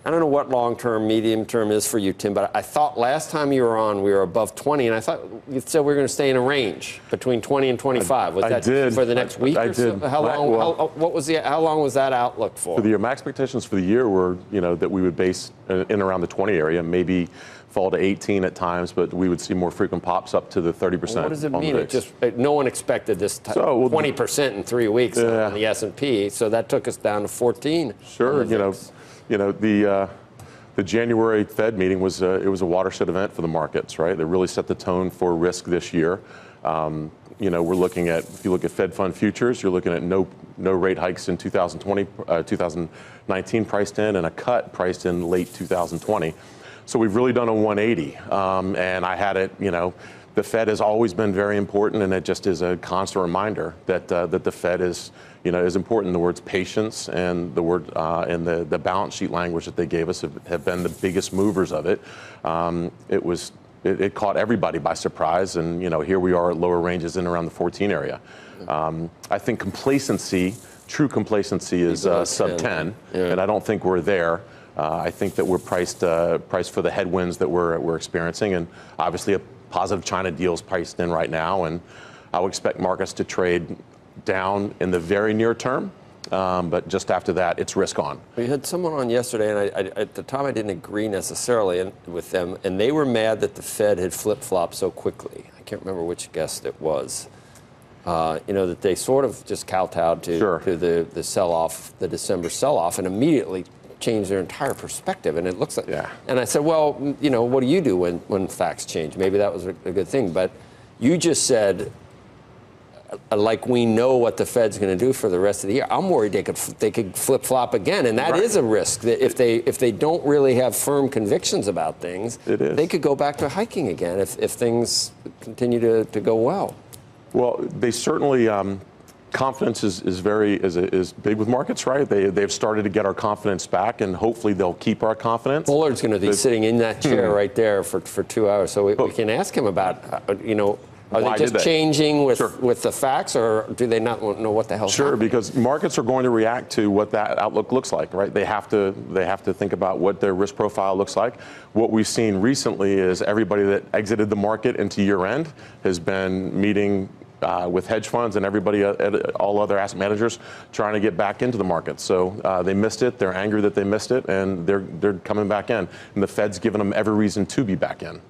I don't know what long-term, medium-term is for you, Tim, but I thought last time you were on, we were above 20, and I thought you said we were going to stay in a range between 20 and 25. Was that did. for the next week I or so? did. How long? How long was that outlook for? For the year, my expectations for the year were, that we would base in around the 20 area, maybe fall to 18 at times, but we would see more frequent pops up to the 30%. Well, what does it mean? It just no one expected this 20% in 3 weeks on the S&P, so that took us down to 14. Sure, the January Fed meeting was a watershed event for the markets, right? They really set the tone for risk this year. We're looking at, if you look at Fed fund futures, you're looking at no rate hikes in 2019 priced in, and a cut priced in late 2020. So we've really done a 180, and I had it, the Fed has always been very important, and it just is a constant reminder that the Fed is important. The words patience and the word and the balance sheet language that they gave us have been the biggest movers of it. It caught everybody by surprise, and here we are at lower ranges in around the 14 area. I think true complacency is sub 10, and I don't think we're there. I think that we're priced for the headwinds that we're experiencing, and obviously a positive China deal is priced in right now, and I would expect markets to trade down in the very near term, but just after that, it's risk on. We had someone on yesterday, and at the time I didn't agree necessarily with them, and they were mad that the Fed had flip-flopped so quickly. I can't remember which guest it was. That they sort of just kowtowed to the sell-off, the December sell-off, and immediately changed their entire perspective. And it looks like, and I said, well, what do you do when facts change? Maybe that was a good thing. But you just said, like, we know what the Fed's going to do for the rest of the year. I'm worried they could flip-flop again, and that is a risk. That if they don't really have firm convictions about things, they could go back to hiking again if things continue to go well. Well, they certainly. Confidence is big with markets, right? They've started to get our confidence back, and hopefully they'll keep our confidence. Bullard's going to be sitting in that chair right there for 2 hours, so we can ask him about, are they just changing with the facts, or do they not know what the hell? Sure, because markets are going to react to what that outlook looks like, right? They have to think about what their risk profile looks like. What we've seen recently is everybody that exited the market into year end has been meeting with hedge funds and everybody, all other asset managers, trying to get back into the market. So they missed it. They're angry that they missed it, and they're coming back in. And the Fed's given them every reason to be back in.